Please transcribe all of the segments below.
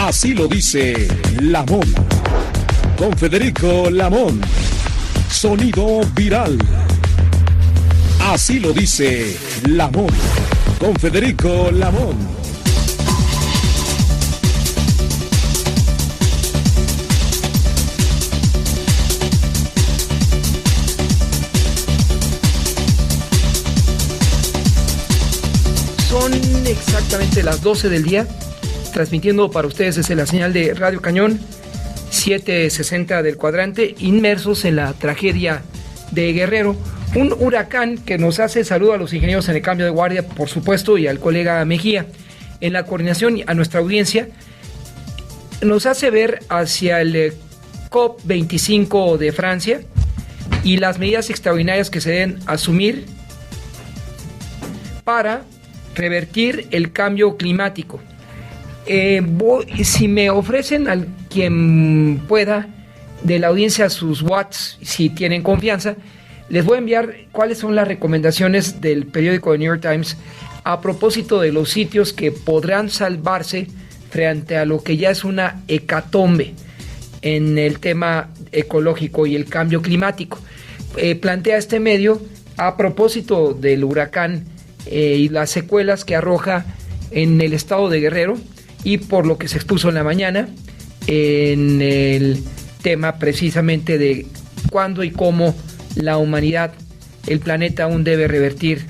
Así lo dice Lamón. Con Federico Lamón. Sonido viral. Así lo dice Lamón. Con Federico Lamón. Son exactamente las 12 del día, transmitiendo para ustedes desde la señal de Radio Cañón 760 del cuadrante, inmersos en la tragedia de Guerrero. Un huracán que nos hace saludo a los ingenieros en el cambio de guardia, por supuesto, y al colega Mejía en la coordinación, y a nuestra audiencia. Nos hace ver hacia el COP25 de Francia y las medidas extraordinarias que se deben asumir para revertir el cambio climático. Si me ofrecen a quien pueda de la audiencia sus watts, si tienen confianza, les voy a enviar cuáles son las recomendaciones del periódico The New York Times a propósito de los sitios que podrán salvarse frente a lo que ya es una hecatombe en el tema ecológico y el cambio climático. Plantea este medio a propósito del huracán y las secuelas que arroja en el estado de Guerrero, y por lo que se expuso en la mañana en el tema precisamente de cuándo y cómo la humanidad, el planeta, aún debe revertir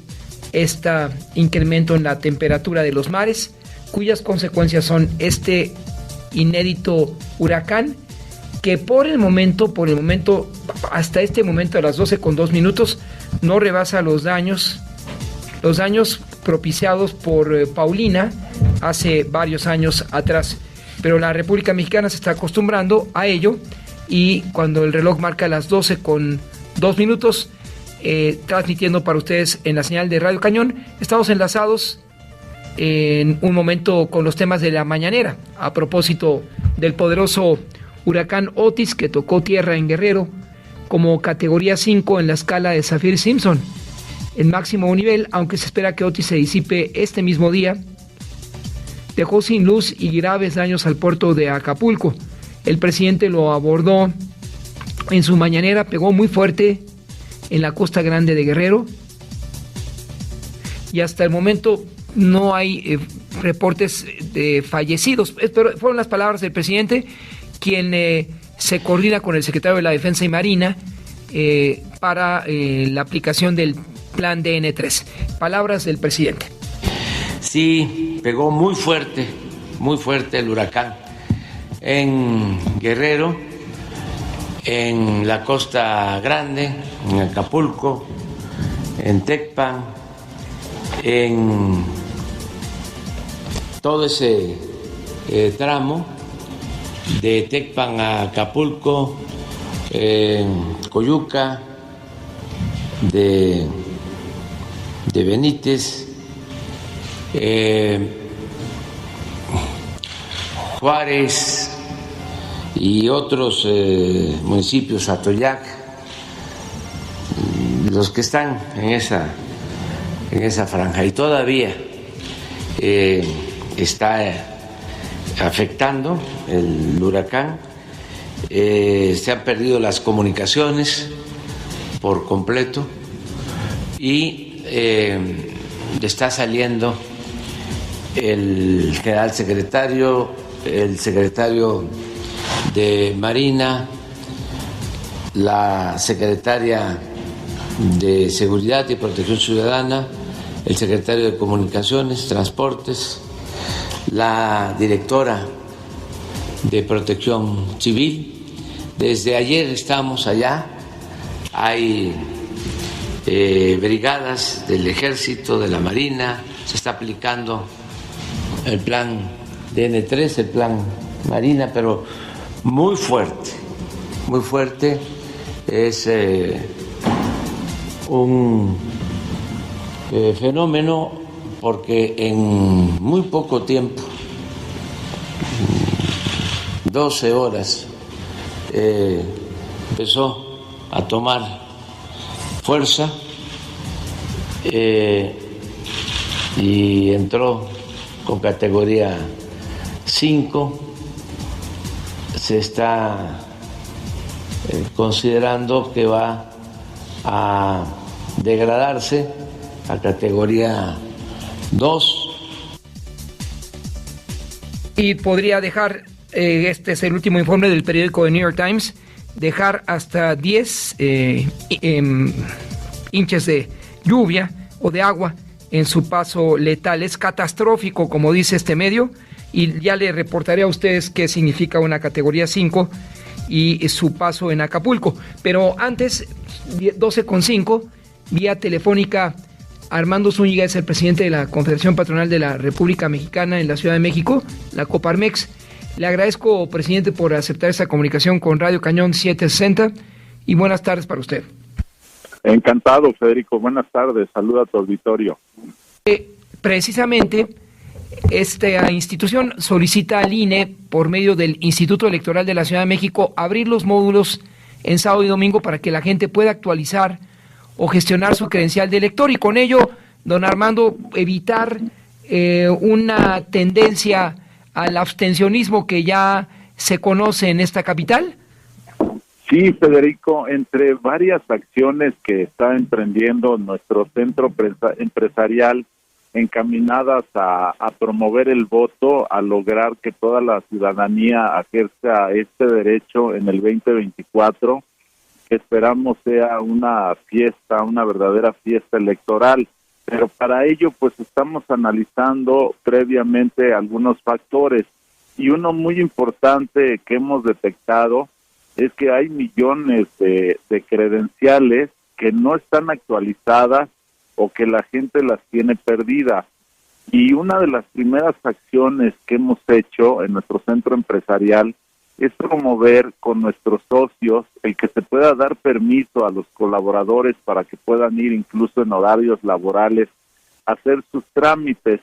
este incremento en la temperatura de los mares, cuyas consecuencias son este inédito huracán que por el momento, hasta este momento a las 12:02, no rebasa los daños propiciados por Paulina hace varios años atrás. Pero la República Mexicana se está acostumbrando a ello, y cuando el reloj marca las 12:02, transmitiendo para ustedes en la señal de Radio Cañón, estamos enlazados en un momento con los temas de la mañanera, a propósito del poderoso huracán Otis que tocó tierra en Guerrero como categoría 5 en la escala de Saffir-Simpson. El máximo nivel, aunque se espera que Otis se disipe este mismo día, dejó sin luz y graves daños al puerto de Acapulco. El presidente lo abordó en su mañanera, pegó muy fuerte en la Costa Grande de Guerrero, y hasta el momento no hay reportes de fallecidos, pero fueron las palabras del presidente, quien se coordina con el secretario de la Defensa y Marina para la aplicación del plan DN3. Palabras del presidente. Sí, pegó muy fuerte el huracán en Guerrero, en la Costa Grande, en Acapulco, en Tecpan, en todo ese tramo de Tecpan a Acapulco, Coyuca, de Benítez, Juárez y otros municipios, Atoyac, los que están en esa franja, y todavía está afectando el huracán. Se han perdido las comunicaciones por completo, y está saliendo el general secretario, el secretario de Marina, la secretaria de Seguridad y Protección Ciudadana, el secretario de Comunicaciones, Transportes, la directora de Protección Civil. Desde ayer estamos allá, hay brigadas del Ejército, de la Marina, se está aplicando el plan DN3, el plan Marina, pero muy fuerte, es un fenómeno, porque en muy poco tiempo, 12 horas, empezó a tomar fuerza y entró con categoría 5 se está considerando que va a degradarse a categoría 2. Y podría dejar, este es el último informe del periódico The New York Times, dejar hasta 10 inches de lluvia o de agua en su paso letal. Es catastrófico, como dice este medio, y ya le reportaré a ustedes qué significa una categoría 5 y su paso en Acapulco. Pero antes, 12:05, vía telefónica, Armando Zúñiga es el presidente de la Confederación Patronal de la República Mexicana en la Ciudad de México, la Coparmex. Le agradezco, presidente, por aceptar esta comunicación con Radio Cañón 760 y buenas tardes para usted. Encantado, Federico. Buenas tardes. Saluda a tu auditorio. Precisamente, esta institución solicita al INE, por medio del Instituto Electoral de la Ciudad de México, abrir los módulos en sábado y domingo para que la gente pueda actualizar o gestionar su credencial de elector y con ello, don Armando, evitar una tendencia al abstencionismo que ya se conoce en esta capital. Sí, Federico, entre varias acciones que está emprendiendo nuestro centro empresarial encaminadas a promover el voto, a lograr que toda la ciudadanía ejerza este derecho en el 2024, que esperamos sea una fiesta, una verdadera fiesta electoral. Pero para ello, pues estamos analizando previamente algunos factores y uno muy importante que hemos detectado es que hay millones de credenciales que no están actualizadas o que la gente las tiene perdidas. Y una de las primeras acciones que hemos hecho en nuestro centro empresarial es promover con nuestros socios el que se pueda dar permiso a los colaboradores para que puedan ir incluso en horarios laborales a hacer sus trámites.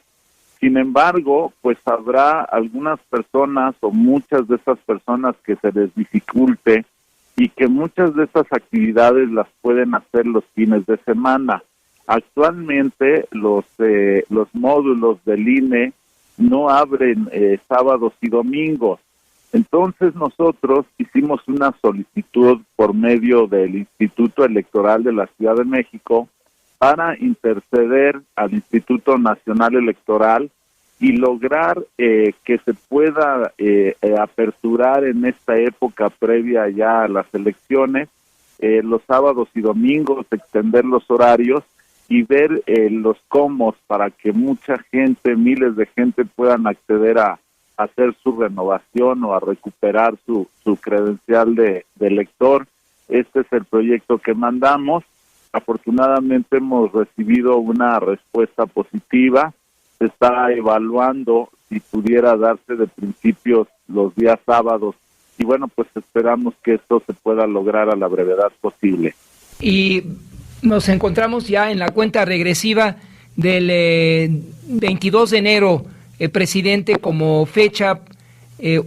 Sin embargo, pues habrá algunas personas o muchas de esas personas que se les dificulte y que muchas de esas actividades las pueden hacer los fines de semana. Actualmente los módulos del INE no abren sábados y domingos. Entonces nosotros hicimos una solicitud por medio del Instituto Electoral de la Ciudad de México para interceder al Instituto Nacional Electoral y lograr que se pueda aperturar en esta época previa ya a las elecciones, los sábados y domingos, extender los horarios y ver los cómo para que mucha gente, miles de gente puedan acceder a hacer su renovación o a recuperar su credencial de elector. Este es el proyecto que mandamos. Afortunadamente hemos recibido una respuesta positiva. Se está evaluando si pudiera darse de principios los días sábados. Y bueno, pues esperamos que esto se pueda lograr a la brevedad posible. Y nos encontramos ya en la cuenta regresiva del 22 de enero, presidente, como fecha,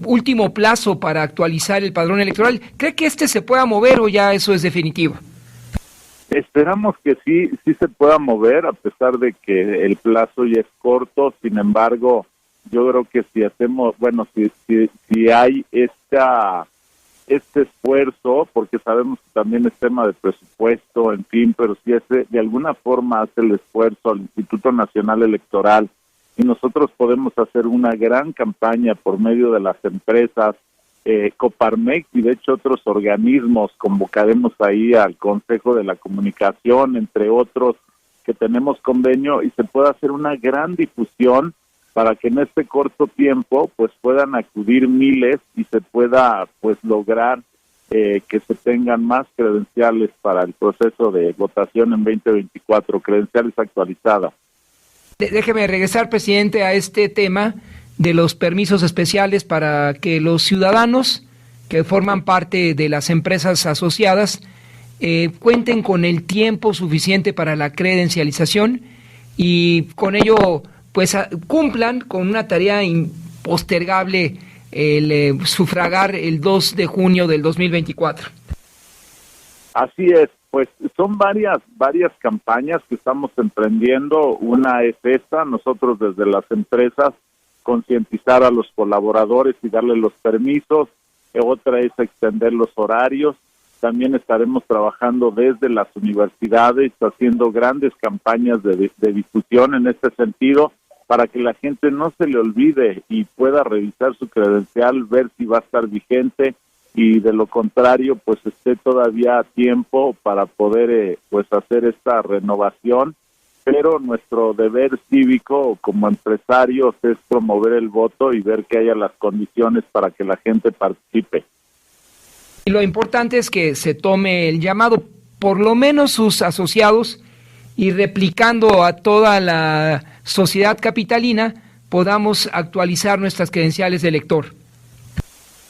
último plazo para actualizar el padrón electoral. ¿Cree que se pueda mover o ya eso es definitivo? Esperamos que sí se pueda mover, a pesar de que el plazo ya es corto. Sin embargo, yo creo que si hacemos, bueno, si hay este esfuerzo, porque sabemos que también es tema de presupuesto, en fin, pero si de alguna forma hace el esfuerzo al Instituto Nacional Electoral y nosotros podemos hacer una gran campaña por medio de las empresas, Coparmex y de hecho otros organismos, convocaremos ahí al Consejo de la Comunicación, entre otros que tenemos convenio, y se pueda hacer una gran difusión para que en este corto tiempo pues puedan acudir miles y se pueda pues lograr que se tengan más credenciales para el proceso de votación en 2024, credenciales actualizadas. Déjeme regresar, presidente, a este tema de los permisos especiales para que los ciudadanos que forman parte de las empresas asociadas cuenten con el tiempo suficiente para la credencialización y con ello pues cumplan con una tarea impostergable, el sufragar el 2 de junio del 2024. Así es, pues son varias campañas que estamos emprendiendo. Una es esta, nosotros desde las empresas concientizar a los colaboradores y darles los permisos. otra es extender los horarios. También estaremos trabajando desde las universidades, haciendo grandes campañas de difusión en este sentido, para que la gente no se le olvide y pueda revisar su credencial, ver si va a estar vigente, y de lo contrario, pues esté todavía a tiempo para poder pues hacer esta renovación. Pero nuestro deber cívico como empresarios es promover el voto y ver que haya las condiciones para que la gente participe. Y lo importante es que se tome el llamado, por lo menos sus asociados, y replicando a toda la sociedad capitalina, podamos actualizar nuestras credenciales de elector.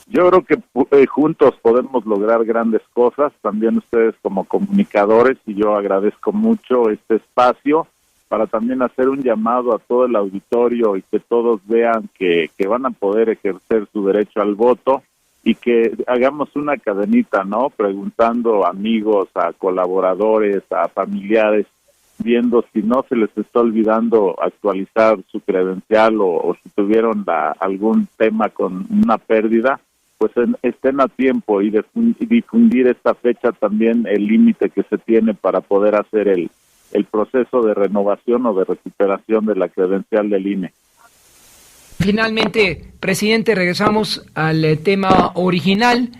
Yo creo que juntos podemos lograr grandes cosas, también ustedes como comunicadores, y yo agradezco mucho este espacio para también hacer un llamado a todo el auditorio y que todos vean que van a poder ejercer su derecho al voto, y que hagamos una cadenita, ¿no? Preguntando a amigos, a colaboradores, a familiares, viendo si no se les está olvidando actualizar su credencial o si tuvieron algún tema con una pérdida, pues estén a tiempo y difundir esta fecha también, el límite que se tiene para poder hacer el proceso de renovación o de recuperación de la credencial del INE. Finalmente, presidente, regresamos al tema original.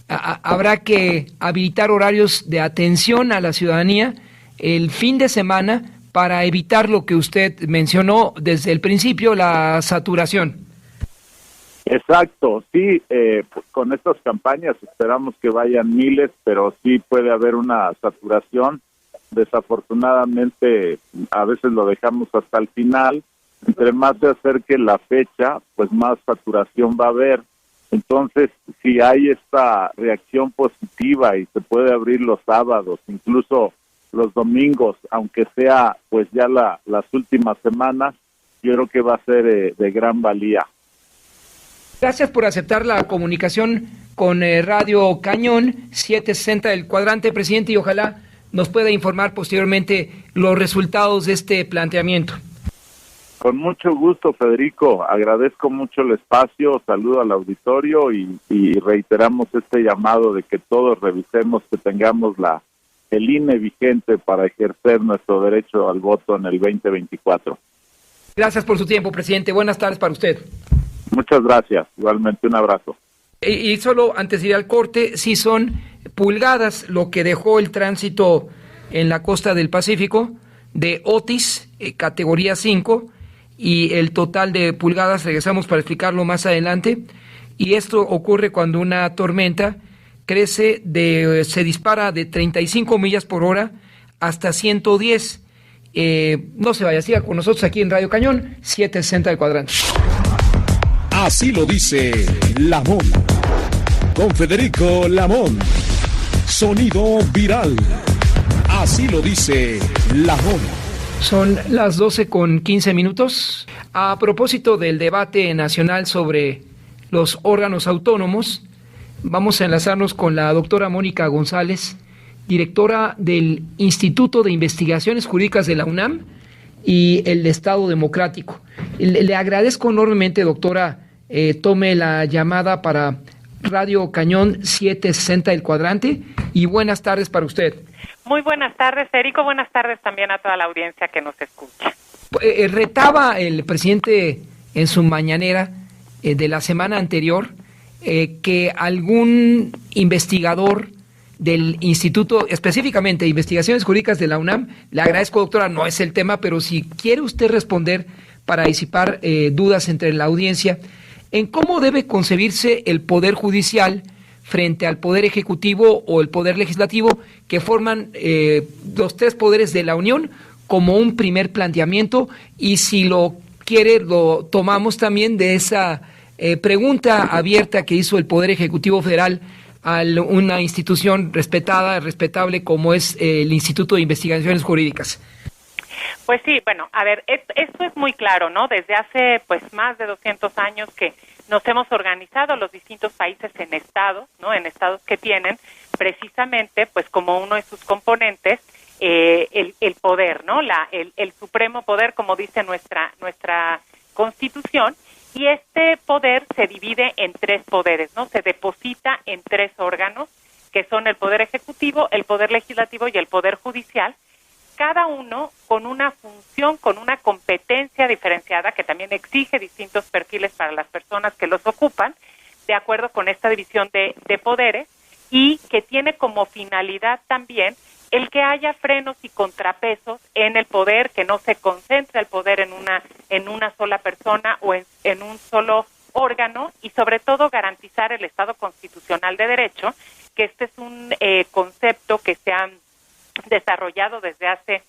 Habrá que habilitar horarios de atención a la ciudadanía el fin de semana para evitar lo que usted mencionó desde el principio, la saturación. Exacto, sí, pues con estas campañas esperamos que vayan miles, pero sí puede haber una saturación. Desafortunadamente, a veces lo dejamos hasta el final. Entre más se acerque la fecha, pues más saturación va a haber. Entonces, si hay esta reacción positiva y se puede abrir los sábados, incluso los domingos, aunque sea pues ya las últimas semanas, yo creo que va a ser de gran valía. Gracias por aceptar la comunicación con Radio Cañón 760 del Cuadrante, presidente, y ojalá nos pueda informar posteriormente los resultados de este planteamiento. Con mucho gusto, Federico. Agradezco mucho el espacio, saludo al auditorio y reiteramos este llamado de que todos revisemos que tengamos el INE vigente para ejercer nuestro derecho al voto en el 2024. Gracias por su tiempo, presidente. Buenas tardes para usted. Muchas gracias. Igualmente, un abrazo. Y solo antes de ir al corte, sí son pulgadas lo que dejó el tránsito en la costa del Pacífico de Otis, categoría 5, y el total de pulgadas, regresamos para explicarlo más adelante, y esto ocurre cuando una tormenta crece se dispara de 35 millas por hora hasta 110. No se vaya, siga con nosotros aquí en Radio Cañón 760 del Cuadrante. Así lo dice Lamón. Con Federico Lamón. Sonido viral. Así lo dice Lamón. Son las 12:15. A propósito del debate nacional sobre los órganos autónomos, vamos a enlazarnos con la doctora Mónica González, directora del Instituto de Investigaciones Jurídicas de la UNAM y el Estado Democrático. Le agradezco enormemente, doctora, tome la llamada para Radio Cañón 760 del Cuadrante, y buenas tardes para usted. Muy buenas tardes, Federico. Buenas tardes también a toda la audiencia que nos escucha. Retaba el presidente en su mañanera de la semana anterior que algún investigador del Instituto, específicamente de Investigaciones Jurídicas de la UNAM, le agradezco, doctora, no es el tema, pero si quiere usted responder para disipar dudas entre la audiencia, en cómo debe concebirse el Poder Judicial frente al Poder Ejecutivo o el Poder Legislativo, que forman los tres poderes de la Unión, como un primer planteamiento, y si lo quiere, lo tomamos también de esa pregunta abierta que hizo el Poder Ejecutivo Federal a una institución respetable como es el Instituto de Investigaciones Jurídicas. Pues sí, bueno, a ver, esto es muy claro, ¿no? Desde hace pues más de 200 años que nos hemos organizado los distintos países en estados, ¿no? En estados que tienen precisamente pues como uno de sus componentes el poder, ¿no? El supremo poder, como dice nuestra Constitución, Y este poder se divide en 3 poderes, ¿no? Se deposita en 3 órganos, que son el Poder Ejecutivo, el Poder Legislativo y el Poder Judicial, cada uno con una función, con una competencia diferenciada, que también exige distintos perfiles para las personas que los ocupan, de acuerdo con esta división de poderes, y que tiene como finalidad también el que haya frenos y contrapesos en el poder, que no se concentre el poder en una sola persona o en un solo órgano, y sobre todo garantizar el Estado constitucional de derecho, que este es un concepto que se ha desarrollado desde hace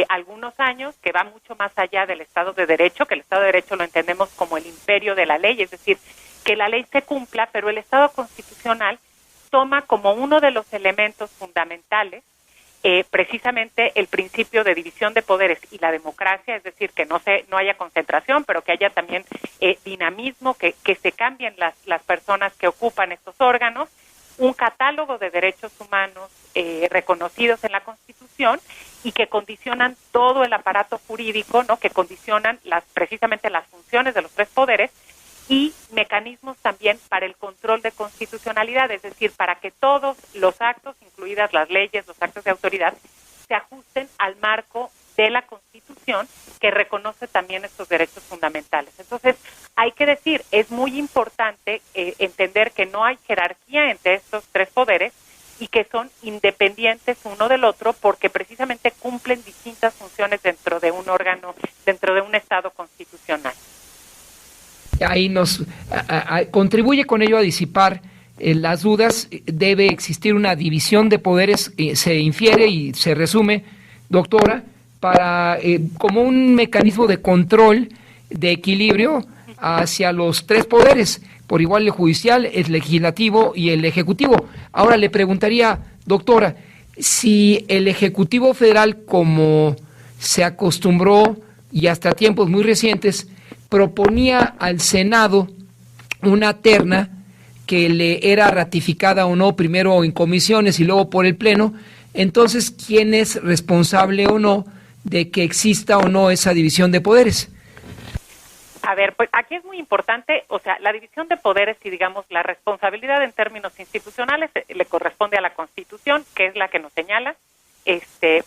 algunos años, que va mucho más allá del Estado de Derecho, que el Estado de Derecho lo entendemos como el imperio de la ley, es decir, que la ley se cumpla, pero el Estado constitucional toma como uno de los elementos fundamentales precisamente el principio de división de poderes y la democracia, es decir, que no haya concentración, pero que haya también dinamismo, que se cambien las personas que ocupan estos órganos, un catálogo de derechos humanos reconocidos en la Constitución y que condicionan todo el aparato jurídico, ¿no? Que condicionan precisamente las funciones de los 3 poderes, y mecanismos también para el control de constitucionalidad, es decir, para que todos los actos, incluidas las leyes, los actos de autoridad, se ajusten al marco de la Constitución, que reconoce también estos derechos fundamentales. Entonces, hay que decir, es muy importante entender que no hay jerarquía entre estos 3 poderes y que son independientes uno del otro, porque precisamente cumplen distintas funciones dentro de un órgano, dentro de un Estado constitucional. Ahí nos contribuye con ello a disipar las dudas. Debe existir una división de poderes, se infiere y se resume, doctora, para como un mecanismo de control, de equilibrio hacia los 3 poderes, por igual el judicial, el legislativo y el ejecutivo. Ahora le preguntaría, doctora, si el Ejecutivo Federal, como se acostumbró y hasta tiempos muy recientes, proponía al Senado una terna que le era ratificada o no, primero en comisiones y luego por el Pleno, entonces, ¿quién es responsable o no de que exista o no esa división de poderes? A ver, pues aquí es muy importante, o sea, la división de poderes y, digamos, la responsabilidad en términos institucionales le corresponde a la Constitución, que es la que nos señala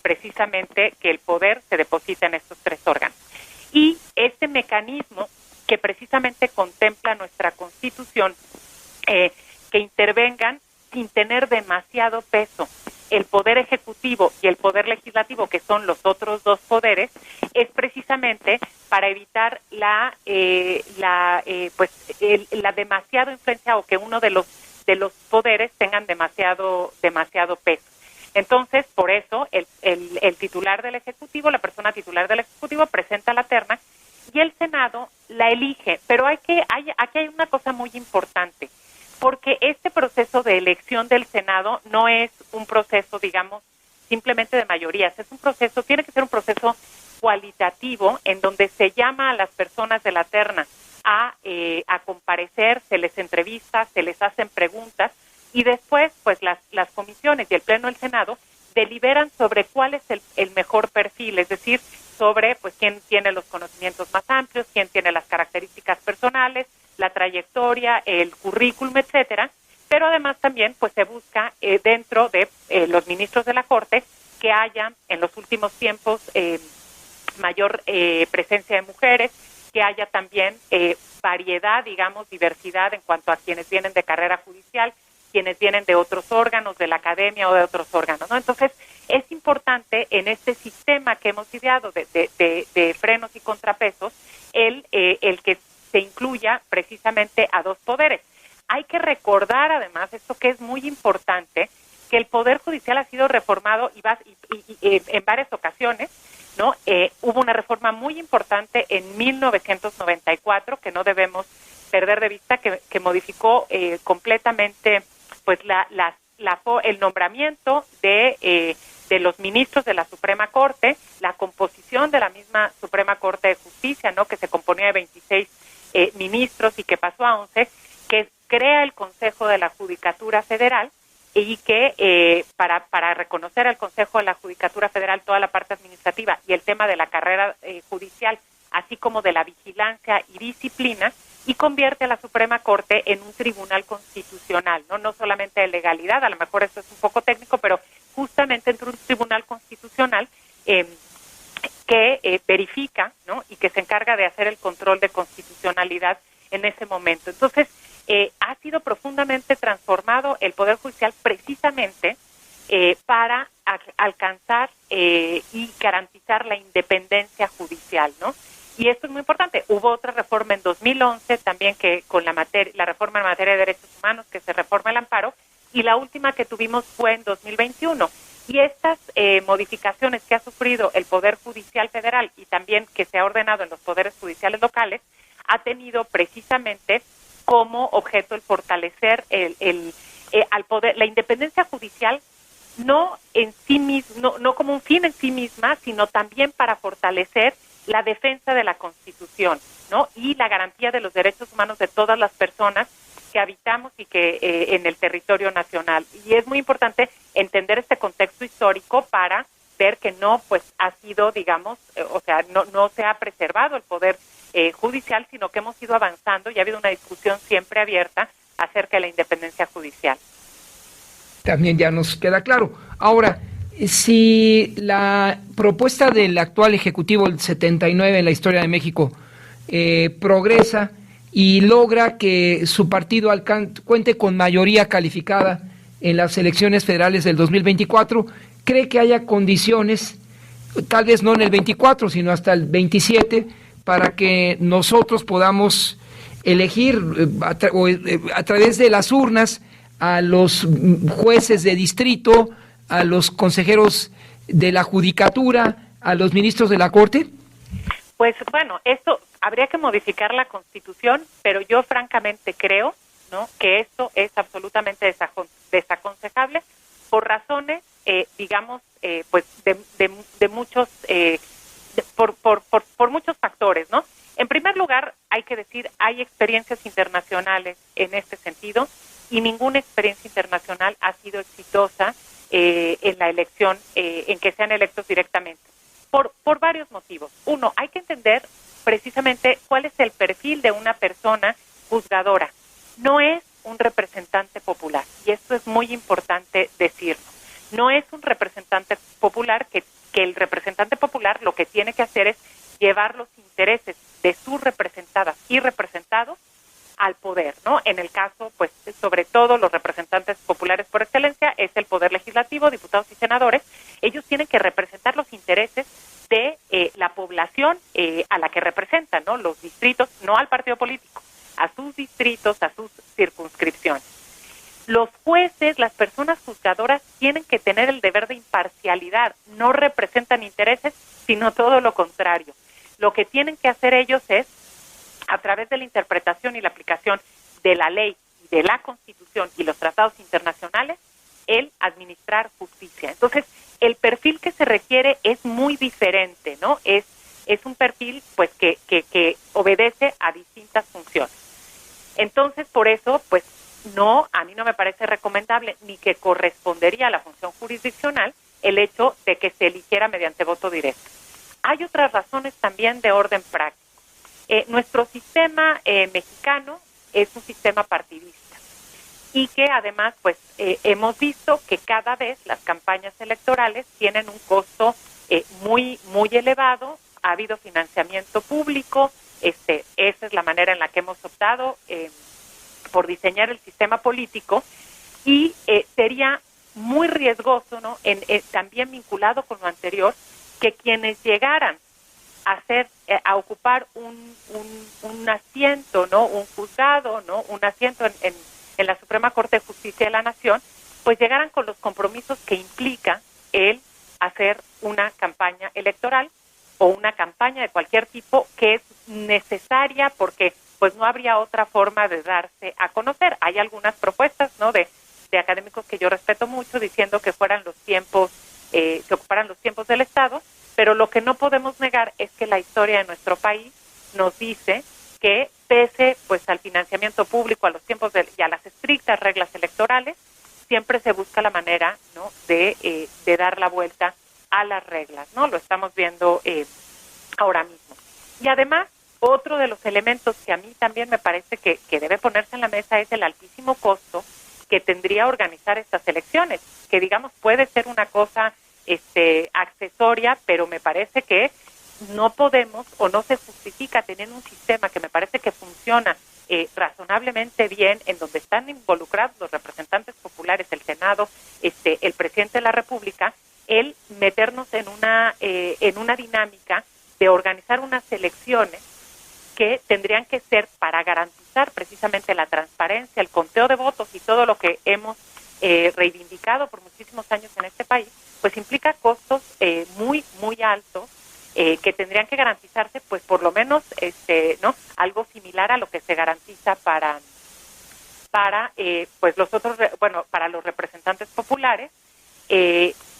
precisamente que el poder se deposita en estos 3 órganos. Y este mecanismo que precisamente contempla nuestra Constitución, que intervengan sin tener demasiado peso el Poder Ejecutivo y el Poder Legislativo, que son los otros 2 poderes, es precisamente para evitar la demasiada influencia, o que uno de los poderes tengan demasiado peso. Entonces, por eso, el titular del Ejecutivo, la persona titular del Ejecutivo, presenta la terna y el Senado la elige. Pero aquí hay una cosa muy importante, porque este proceso de elección del Senado no es un proceso, digamos, simplemente de mayorías. Tiene que ser un proceso cualitativo, en donde se llama a las personas de la terna a comparecer, se les entrevista, se les hacen preguntas, y después, pues, las comisiones y el Pleno del Senado deliberan sobre cuál es el mejor perfil, es decir, sobre, pues, quién tiene los conocimientos más amplios, quién tiene las características personales, la trayectoria, el currículum, etcétera. Pero además también, pues, se busca dentro de los ministros de la Corte que haya en los últimos tiempos mayor presencia de mujeres, que haya también variedad, digamos, diversidad en cuanto a quienes vienen de carrera judicial, quienes vienen de otros órganos, de la academia o de otros órganos, ¿no? Entonces, es importante en este sistema que hemos ideado de frenos y contrapesos, el que se incluya precisamente a 2 poderes. Hay que recordar, además, esto que es muy importante, que el Poder Judicial ha sido reformado y en varias ocasiones, ¿no? Hubo una reforma muy importante en 1994, que no debemos perder de vista, que modificó completamente, pues, el nombramiento de los ministros de la Suprema Corte, la composición de la misma Suprema Corte de Justicia, ¿no? Que se componía de 26 ministros y que pasó a 11, que crea el Consejo de la Judicatura Federal, y que para reconocer al Consejo de la Judicatura Federal toda la parte administrativa y el tema de la carrera judicial, así como de la vigilancia y disciplina, y convierte a la Suprema Corte en un tribunal constitucional, no solamente de legalidad, a lo mejor esto es un poco técnico, pero justamente entre un tribunal constitucional que verifica, ¿no?, y que se encarga de hacer el control de constitucionalidad en ese momento. Entonces, ha sido profundamente transformado el Poder Judicial precisamente para alcanzar y garantizar la independencia judicial, ¿no? Y esto es muy importante. Hubo otra reforma en 2011 también que con la reforma en materia de derechos humanos, que se reforma el amparo, y la última que tuvimos fue en 2021. Y estas modificaciones que ha sufrido el Poder Judicial Federal y también que se ha ordenado en los poderes judiciales locales, ha tenido precisamente como objeto el fortalecer al poder, la independencia judicial, no en sí mismo, no como un fin en sí misma, sino también para fortalecer la defensa de la Constitución, ¿no?, y la garantía de los derechos humanos de todas las personas que habitamos y que en el territorio nacional. Y es muy importante entender este contexto histórico para ver que no, pues, ha sido, digamos, no se ha preservado el poder judicial, sino que hemos ido avanzando y ha habido una discusión siempre abierta acerca de la independencia judicial. También ya nos queda claro. Ahora, si la propuesta del actual Ejecutivo, el 79 en la historia de México, progresa y logra que su partido cuente con mayoría calificada en las elecciones federales del 2024, ¿cree que haya condiciones, tal vez no en el 24, sino hasta el 27, para que nosotros podamos elegir a través de las urnas a los jueces de distrito, a los consejeros de la judicatura, a los ministros de la Corte? Pues bueno, esto habría que modificar la Constitución, pero yo francamente creo, ¿no?, que esto es absolutamente desaconsejable por razones, digamos, pues de muchos, por muchos factores, ¿no? En primer lugar, hay que decir, hay experiencias internacionales en este sentido y ninguna experiencia internacional ha sido exitosa en la elección, en que sean electos directamente, por varios motivos. Uno, hay que entender precisamente cuál es el perfil de una persona juzgadora. No es un representante popular, y esto es muy importante decirlo. No es un representante popular que el representante popular lo que tiene que hacer es llevar los intereses de sus representadas y representados al poder, ¿no? En el caso, pues, sobre todo los representantes populares por excelencia es el poder legislativo, diputados y senadores. Ellos tienen que representar los intereses de la población a la que representan, ¿no? Los distritos, no al partido político, a sus distritos, a sus circunscripciones. Los jueces, las personas juzgadoras, tienen que tener el deber de imparcialidad, no representan intereses, sino todo lo contrario. Lo que tienen que hacer ellos es, a través de la interpretación y la aplicación de la ley, de la Constitución y los tratados internacionales, el administrar justicia. Entonces, el perfil que se requiere es muy diferente, ¿no? Es un perfil, pues, que obedece a distintas funciones. Entonces, por eso, pues, a mí no me parece recomendable ni que correspondería a la función jurisdiccional el hecho de que se eligiera mediante voto directo. Hay otras razones también de orden práctico. Nuestro sistema mexicano es un sistema partidista y que además, pues, hemos visto que cada vez las campañas electorales tienen un costo muy elevado. Ha habido financiamiento público. Esa es la manera en la que hemos optado por diseñar el sistema político, y sería muy riesgoso, ¿no?, también vinculado con lo anterior, que quienes llegaran a ocupar un asiento, ¿no?, un juzgado, ¿no?, un asiento en la Suprema Corte de Justicia de la Nación, pues llegaran con los compromisos que implica el hacer una campaña electoral o una campaña de cualquier tipo, que es necesaria porque pues no habría otra forma de darse a conocer. Hay algunas propuestas, ¿no?, de académicos que yo respeto mucho, diciendo que fueran los tiempos, que ocuparan los tiempos del Estado, pero lo que no podemos negar es que la historia de nuestro país nos dice que, pese pues al financiamiento público, a los tiempos y a las estrictas reglas electorales, siempre se busca la manera, ¿no?, de dar la vuelta a las reglas, ¿no? Lo estamos viendo ahora mismo. Y además, Otro de los elementos que a mí también me parece que debe ponerse en la mesa es el altísimo costo que tendría organizar estas elecciones, que digamos puede ser una cosa accesoria, pero me parece que no podemos o no se justifica tener un sistema que me parece que funciona razonablemente bien, en donde están involucrados los representantes populares, el Senado, el presidente de la República, el meternos en una dinámica de organizar unas elecciones que tendrían que ser para garantizar precisamente la transparencia, el conteo de votos y todo lo que hemos reivindicado por muchísimos años en este país, pues implica costos muy, muy altos, que tendrían que garantizarse, pues por lo menos, ¿no? Algo similar a lo que se garantiza para pues los otros, para los representantes populares,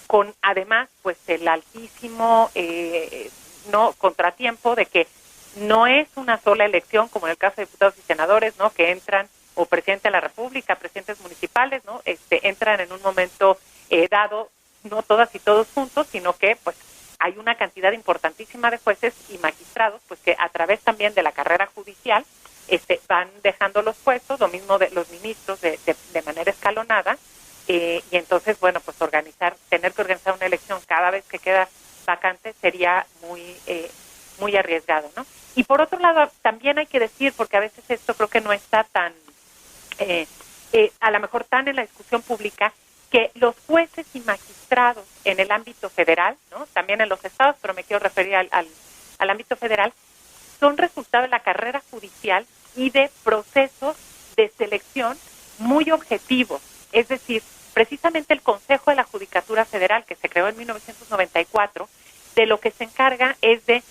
con además, pues el altísimo, no contratiempo de que no es una sola elección, como en el caso de diputados y senadores, ¿no? Que entran, o presidente de la República, presidentes municipales, ¿no? Entran en un momento dado, no todas y todos juntos, sino que, pues, hay una cantidad importantísima de jueces y magistrados, pues que a través también de la carrera judicial van dejando los puestos, lo mismo de los ministros de manera escalonada, y entonces, bueno, pues tener que organizar una elección cada vez que queda vacante sería muy arriesgado, ¿no? Y por otro lado, también hay que decir, porque a veces esto creo que no está tan, a lo mejor tan en la discusión pública, que los jueces y magistrados en el ámbito federal, ¿no? También en los estados, pero me quiero referir al ámbito federal, son resultado de la carrera judicial y de procesos de selección muy objetivos. Es decir, precisamente el Consejo de la Judicatura Federal, que se creó en 1994, de lo que se encarga es de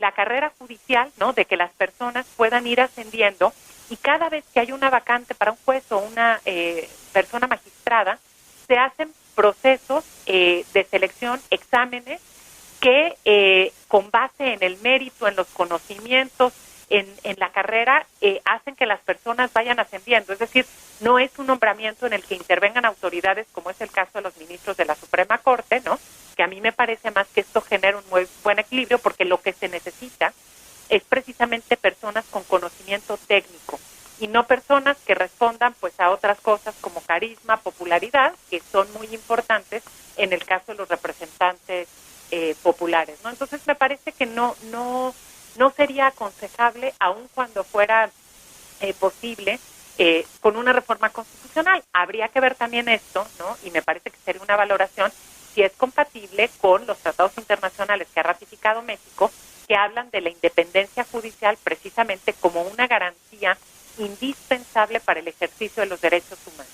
la carrera judicial, ¿no? De que las personas puedan ir ascendiendo, y cada vez que hay una vacante para un juez o una persona magistrada, se hacen procesos de selección, exámenes, que con base en el mérito, en los conocimientos, en la carrera, hacen que las personas vayan ascendiendo. Es decir, no es un nombramiento en el que intervengan autoridades, como es el caso de los ministros de la Suprema Corte, ¿no? Que a mí me parece más que esto genera un muy buen equilibrio, porque lo que se necesita es precisamente personas con conocimiento técnico, y no personas que respondan pues a otras cosas como carisma, popularidad, que son muy importantes en el caso de los representantes populares, ¿no? Entonces me parece que no sería aconsejable, aun cuando fuera posible, con una reforma constitucional. Habría que ver también esto, ¿no? Y me parece que sería una valoración si es compatible con los tratados internacionales que ha ratificado México, que hablan de la independencia judicial precisamente como una garantía indispensable para el ejercicio de los derechos humanos.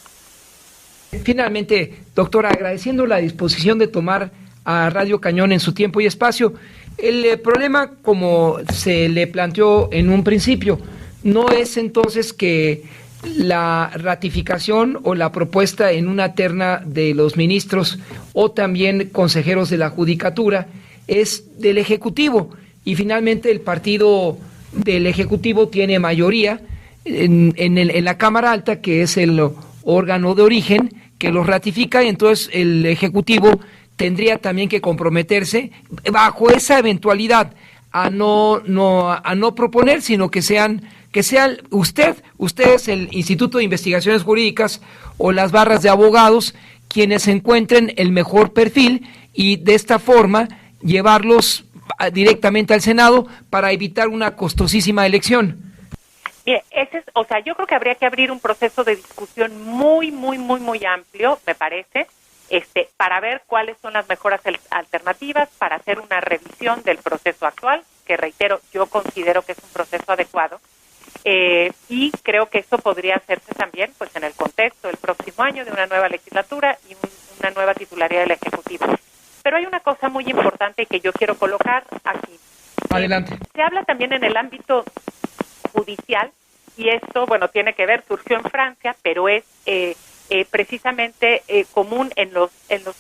Finalmente, doctora, agradeciendo la disposición de tomar a Radio Cañón en su tiempo y espacio, el problema, como se le planteó en un principio, no es entonces que la ratificación o la propuesta en una terna de los ministros o también consejeros de la Judicatura es del Ejecutivo, y finalmente el partido del Ejecutivo tiene mayoría en la Cámara Alta, que es el órgano de origen que los ratifica, y entonces el Ejecutivo tendría también que comprometerse bajo esa eventualidad a no proponer, sino que sea ustedes, el Instituto de Investigaciones Jurídicas o las barras de abogados, quienes encuentren el mejor perfil, y de esta forma llevarlos directamente al Senado para evitar una costosísima elección. Bien, yo creo que habría que abrir un proceso de discusión muy, muy, muy, muy amplio, me parece, para ver cuáles son las mejores alternativas, para hacer una revisión del proceso actual, que reitero, yo considero que es un proceso adecuado, y creo que eso podría hacerse también, pues, en el contexto del próximo año de una nueva legislatura y una nueva titularidad del Ejecutivo. Pero hay una cosa muy importante que yo quiero colocar aquí. Adelante. Se habla también en el ámbito judicial, y esto, bueno, tiene que ver, surgió en Francia, pero es precisamente común en los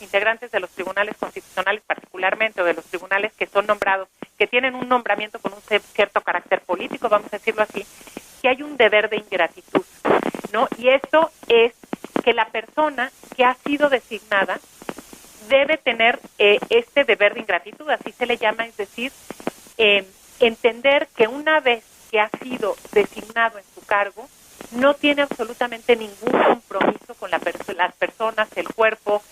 integrantes de los tribunales constitucionales, particularmente, o de los tribunales que son nombrados, que tienen un nombramiento con un cierto carácter político, vamos a decirlo así, que hay un deber de ingratitud, ¿no? Y esto es que la persona que ha sido designada debe tener este deber de ingratitud, así se le llama, es decir, entender que una vez tiene absolutamente ningún compromiso con las personas, el cuerpo,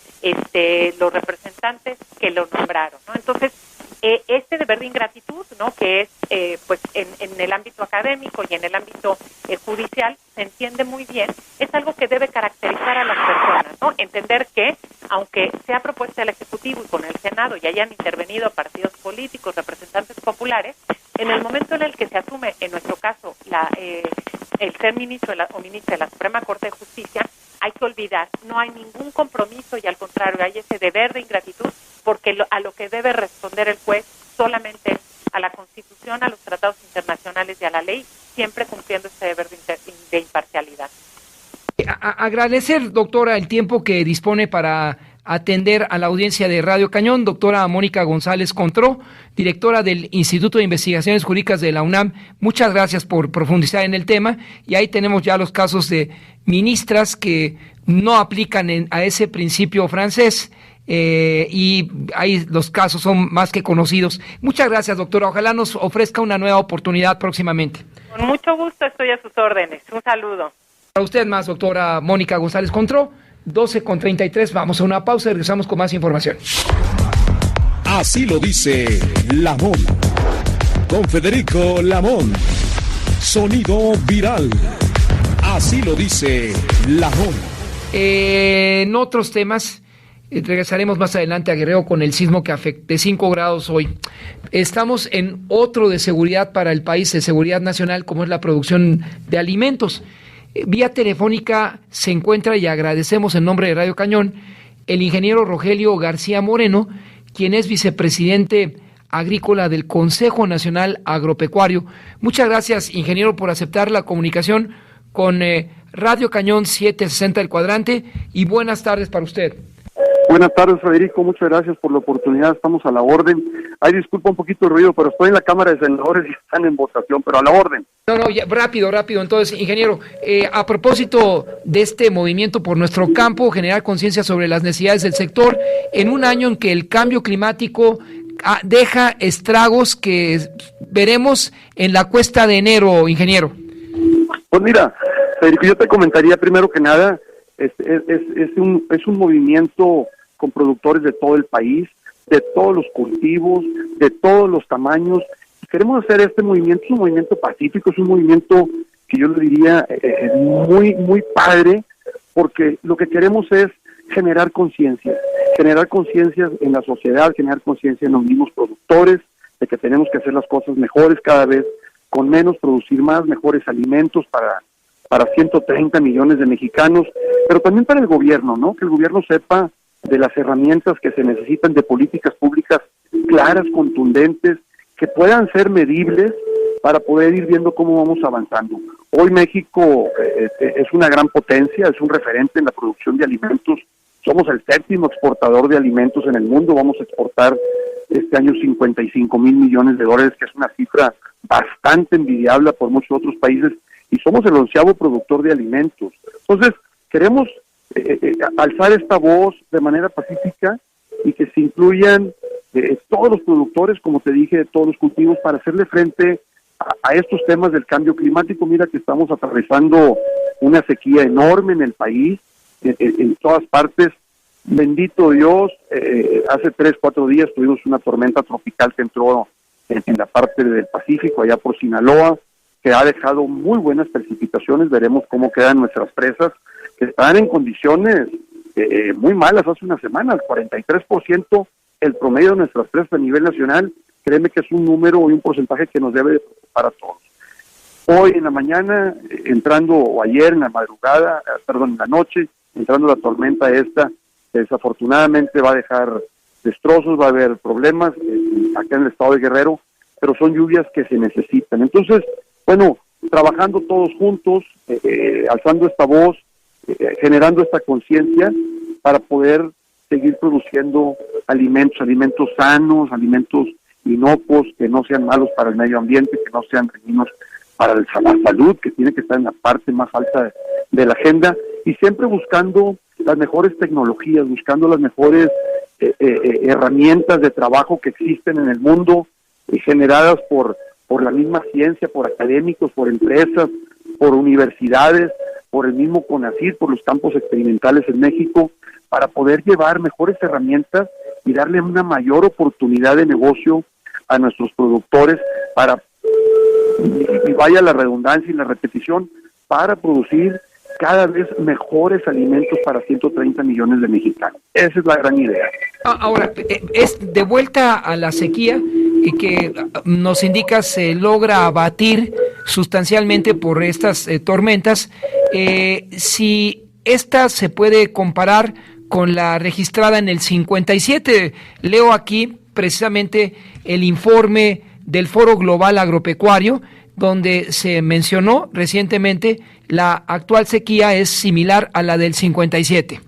los representantes que lo nombraron, ¿no? Entonces, este deber de ingratitud, ¿no?, que es pues en el ámbito académico y en el ámbito judicial, se entiende muy bien, es algo que debe caracterizar a las personas, ¿no? Entender que, aunque sea propuesta el Ejecutivo y con el Senado y hayan intervenido partidos políticos, representantes populares, en el momento en el que se asume, en nuestro caso, el ser ministro o ministra de la Suprema Corte de Justicia, hay que olvidar, no hay ningún compromiso y al contrario, hay ese deber de ingratitud, porque a lo que debe responder el juez solamente a la Constitución, a los tratados internacionales y a la ley, siempre cumpliendo este deber de imparcialidad. Agradecer, doctora, el tiempo que dispone para atender a la audiencia de Radio Cañón. Doctora Mónica González Contró, directora del Instituto de Investigaciones Jurídicas de la UNAM, muchas gracias por profundizar en el tema, y ahí tenemos ya los casos de ministras que no aplican a ese principio francés, y ahí los casos son más que conocidos. Muchas gracias, doctora, ojalá nos ofrezca una nueva oportunidad próximamente. Con mucho gusto, estoy a sus órdenes. Un saludo. Para usted más, doctora Mónica González Contró. 12:33, vamos a una pausa y regresamos con más información. Así lo dice Lamón. Con Federico Lamón. Sonido viral. Así lo dice Lamón. En otros temas, regresaremos más adelante a Guerrero con el sismo que afectó de 5 grados hoy. Estamos en otro de seguridad para el país, de seguridad nacional, como es la producción de alimentos. Vía telefónica se encuentra, y agradecemos en nombre de Radio Cañón, el ingeniero Rogelio García Moreno, quien es vicepresidente agrícola del Consejo Nacional Agropecuario. Muchas gracias, ingeniero, por aceptar la comunicación con Radio Cañón 760 El Cuadrante, y buenas tardes para usted. Buenas tardes, Federico, muchas gracias por la oportunidad, estamos a la orden. Ay, disculpa un poquito el ruido, pero estoy en la Cámara de Senadores y están en votación, pero a la orden. No, ya, rápido. Entonces, ingeniero, a propósito de este movimiento por nuestro campo, generar conciencia sobre las necesidades del sector, en un año en que el cambio climático deja estragos que veremos en la cuesta de enero, ingeniero. Pues mira, Federico, yo te comentaría primero que nada, es un movimiento con productores de todo el país, de todos los cultivos, de todos los tamaños. Queremos hacer este movimiento, es un movimiento pacífico, es un movimiento que yo le diría muy, muy padre, porque lo que queremos es generar conciencia en la sociedad, generar conciencia en los mismos productores, de que tenemos que hacer las cosas mejores cada vez, con menos, producir más, mejores alimentos para 130 millones de mexicanos, pero también para el gobierno, ¿no? Que el gobierno sepa de las herramientas que se necesitan, de políticas públicas claras, contundentes, que puedan ser medibles para poder ir viendo cómo vamos avanzando. Hoy México es una gran potencia, es un referente en la producción de alimentos. Somos el 7º exportador de alimentos en el mundo. Vamos a exportar este año 55 mil millones de dólares, que es una cifra bastante envidiable por muchos otros países, y somos el 11º productor de alimentos. Entonces, queremos alzar esta voz de manera pacífica y que se incluyan todos los productores, como te dije, de todos los cultivos, para hacerle frente a estos temas del cambio climático. Mira que estamos atravesando una sequía enorme en el país, en todas partes. Bendito Dios, hace 3-4 días tuvimos una tormenta tropical que entró en la parte del Pacífico, allá por Sinaloa, que ha dejado muy buenas precipitaciones. Veremos cómo quedan nuestras presas, que están en condiciones muy malas hace una semana, el 43%, el promedio de nuestras presas a nivel nacional. Créeme que es un número y un porcentaje que nos debe de preocupar a todos. Hoy en la mañana, o ayer en la madrugada, en la noche, entrando la tormenta esta, desafortunadamente va a dejar destrozos, va a haber problemas acá en el estado de Guerrero, pero son lluvias que se necesitan. Entonces, bueno, trabajando todos juntos, alzando esta voz, generando esta conciencia para poder seguir produciendo alimentos sanos, alimentos inocuos, que no sean malos para el medio ambiente, que no sean dañinos para la salud, que tiene que estar en la parte más alta de la agenda, y siempre buscando las mejores tecnologías, buscando las mejores herramientas de trabajo que existen en el mundo, generadas por la misma ciencia, por académicos, por empresas, por universidades, por el mismo CONACYT, por los campos experimentales en México, para poder llevar mejores herramientas y darle una mayor oportunidad de negocio a nuestros productores para, y vaya la redundancia y la repetición, para producir cada vez mejores alimentos para 130 millones de mexicanos. Esa es la gran idea. Ahora, es de vuelta a la sequía que nos indica se logra abatir sustancialmente por estas tormentas. Si esta se puede comparar con la registrada en el 57, leo aquí precisamente el informe del Foro Global Agropecuario, donde se mencionó recientemente la actual sequía es similar a la del 57.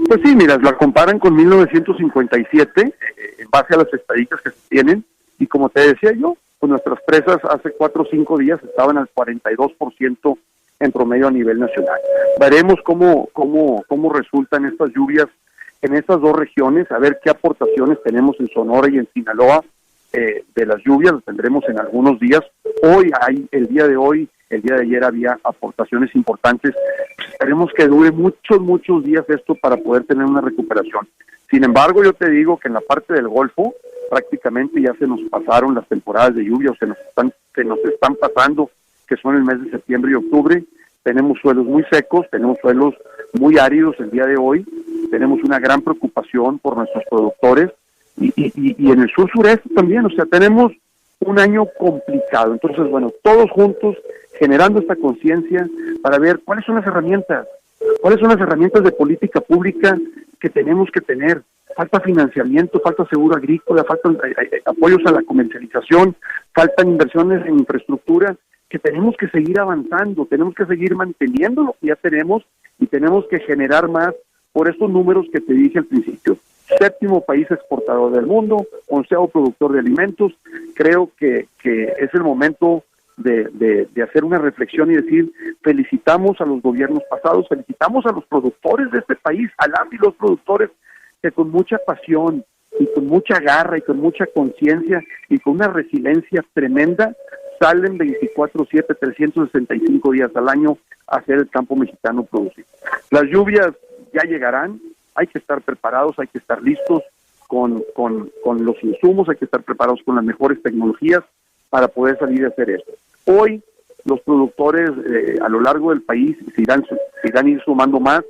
Pues sí, mira, la comparan con 1957 en base a las estadísticas que se tienen, y como te decía yo, pues nuestras presas hace 4 o 5 días estaban al 42% en promedio a nivel nacional. Veremos cómo resultan estas lluvias en estas dos regiones, a ver qué aportaciones tenemos en Sonora y en Sinaloa de las lluvias, las tendremos en algunos días. El día de ayer había aportaciones importantes. Esperemos que dure muchos días esto para poder tener una recuperación. Sin embargo, yo te digo que en la parte del Golfo prácticamente ya se nos pasaron las temporadas de lluvia, o se nos están pasando, que son el mes de septiembre y octubre. Tenemos suelos muy secos, tenemos suelos muy áridos el día de hoy, tenemos una gran preocupación por nuestros productores y en el sur-sureste también, o sea, tenemos un año complicado. Entonces, bueno, todos juntos generando esta conciencia para ver cuáles son las herramientas de política pública que tenemos que tener. Falta financiamiento, falta seguro agrícola, faltan apoyos a la comercialización, faltan inversiones en infraestructura, que tenemos que seguir avanzando, tenemos que seguir manteniendo lo que ya tenemos y tenemos que generar más por estos números que te dije al principio. 7º país exportador del mundo, 11º productor de alimentos. Creo que es el momento de hacer una reflexión y decir, felicitamos a los gobiernos pasados, felicitamos a los productores de este país, a las y los productores que con mucha pasión y con mucha garra y con mucha conciencia y con una resiliencia tremenda salen 24/7, 365 días al año a hacer el campo mexicano producir. Las lluvias ya llegarán, hay que estar preparados, hay que estar listos con los insumos, hay que estar preparados con las mejores tecnologías para poder salir a hacer esto. Hoy los productores a lo largo del país se irán ir sumando más.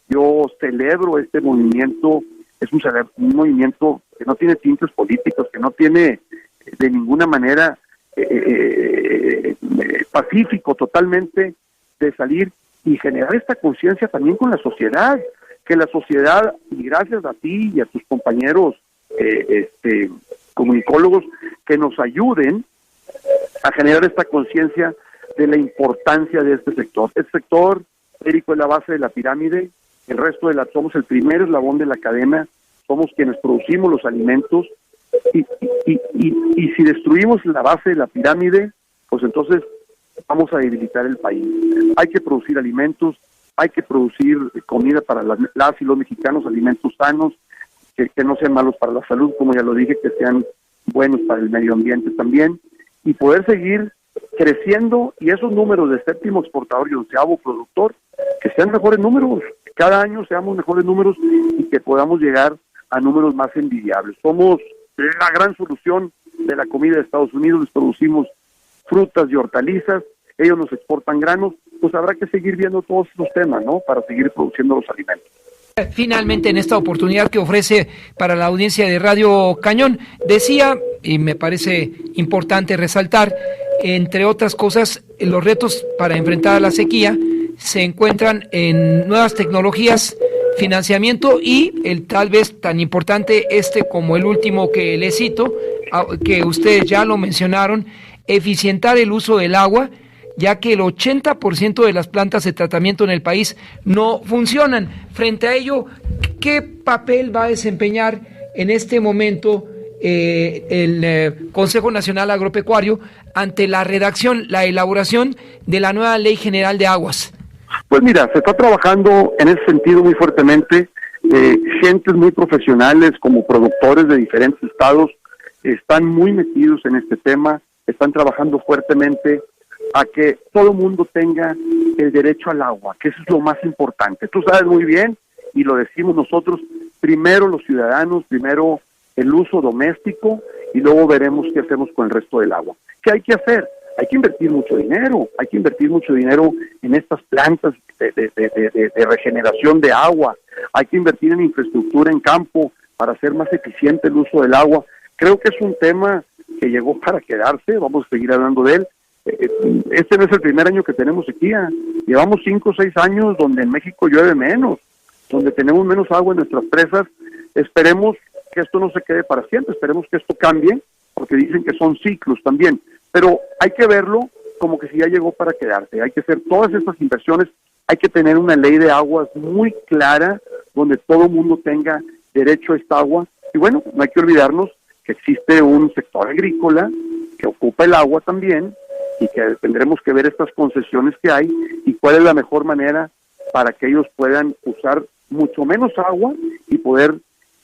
Yo celebro este movimiento, es un movimiento que no tiene tintes políticos, que no tiene de ninguna manera pacífico totalmente, de salir y generar esta conciencia también con la sociedad, que la sociedad, y gracias a ti y a tus compañeros comunicólogos, que nos ayuden a generar esta conciencia de la importancia de este sector. Este sector, Federico, es la base de la pirámide, el resto somos el primer eslabón de la cadena, somos quienes producimos los alimentos, y si destruimos la base de la pirámide, pues entonces vamos a debilitar el país. Hay que producir alimentos, hay que producir comida para las y los mexicanos, alimentos sanos, que no sean malos para la salud, como ya lo dije, que sean buenos para el medio ambiente también, y poder seguir creciendo, y esos números de 7º exportador y 11º productor, que sean mejores números, que cada año seamos mejores números y que podamos llegar a números más envidiables. Somos la gran solución de la comida de Estados Unidos, les producimos frutas y hortalizas, ellos nos exportan granos, pues habrá que seguir viendo todos estos temas, ¿no?, para seguir produciendo los alimentos. Finalmente, en esta oportunidad que ofrece para la audiencia de Radio Cañón, decía, y me parece importante resaltar, entre otras cosas, los retos para enfrentar la sequía se encuentran en nuevas tecnologías, financiamiento y el tal vez tan importante como el último que le cito, que ustedes ya lo mencionaron, eficientar el uso del agua, ya que el 80% de las plantas de tratamiento en el país no funcionan. Frente a ello, ¿qué papel va a desempeñar en este momento el Consejo Nacional Agropecuario ante la elaboración de la nueva Ley General de Aguas? Pues mira, se está trabajando en ese sentido muy fuertemente. Gentes muy profesionales como productores de diferentes estados están muy metidos en este tema, están trabajando fuertemente a que todo mundo tenga el derecho al agua, que eso es lo más importante. Tú sabes muy bien, y lo decimos nosotros, primero los ciudadanos, primero el uso doméstico, y luego veremos qué hacemos con el resto del agua. ¿Qué hay que hacer? Hay que invertir mucho dinero, en estas plantas de regeneración de agua, hay que invertir en infraestructura en campo para hacer más eficiente el uso del agua. Creo que es un tema que llegó para quedarse, vamos a seguir hablando de él. Este no es el primer año que tenemos sequía, llevamos 5 o 6 años donde en México llueve menos, donde tenemos menos agua en nuestras presas. Esperemos que esto no se quede para siempre, esperemos que esto cambie, porque dicen que son ciclos también, pero hay que verlo como que si ya llegó para quedarse, hay que hacer todas estas inversiones, hay que tener una ley de aguas muy clara, donde todo el mundo tenga derecho a esta agua, y bueno, no hay que olvidarnos que existe un sector agrícola que ocupa el agua también, y que tendremos que ver estas concesiones que hay, y cuál es la mejor manera para que ellos puedan usar mucho menos agua y poder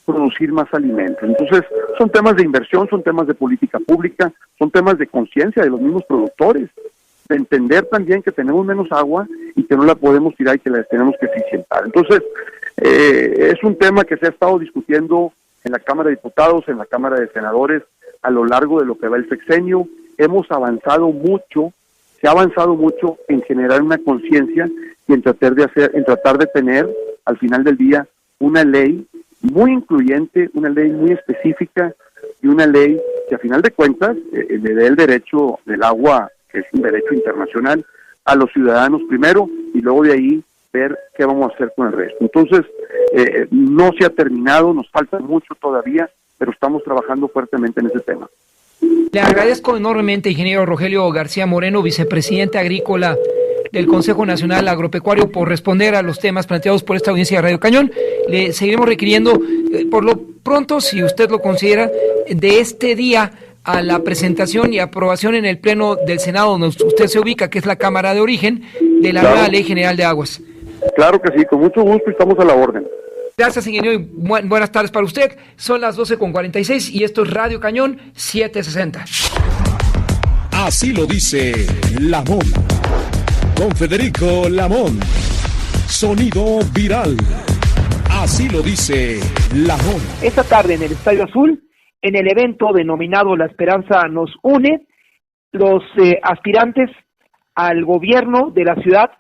producir más alimentos. Entonces, son temas de inversión, son temas de política pública, son temas de conciencia de los mismos productores, de entender también que tenemos menos agua y que no la podemos tirar y que la tenemos que eficientar. Entonces, es un tema que se ha estado discutiendo en la Cámara de Diputados, en la Cámara de Senadores, a lo largo de lo que va el sexenio. Hemos avanzado mucho, se ha avanzado mucho en generar una conciencia y en tratar de tener, al final del día, una ley muy incluyente, una ley muy específica y una ley que a final de cuentas le dé el derecho del agua, que es un derecho internacional, a los ciudadanos primero y luego de ahí ver qué vamos a hacer con el resto. Entonces, no se ha terminado, nos falta mucho todavía, pero estamos trabajando fuertemente en ese tema. Le agradezco enormemente, ingeniero Rogelio García Moreno, vicepresidente agrícola del Consejo Nacional Agropecuario, por responder a los temas planteados por esta audiencia de Radio Cañón. Le seguiremos requiriendo, por lo pronto, si usted lo considera, de este día a la presentación y aprobación en el Pleno del Senado, donde usted se ubica, que es la Cámara de Origen, de la nueva Ley General de Aguas. Claro que sí, con mucho gusto, estamos a la orden. Gracias, ingeniero, y buenas tardes para usted. Son las 12:46 y esto es Radio Cañón 760. Así lo dice Lamón. Con Federico Lamón. Sonido viral. Así lo dice Lamón. Esta tarde en el Estadio Azul, en el evento denominado La Esperanza nos une, los aspirantes al gobierno de la ciudad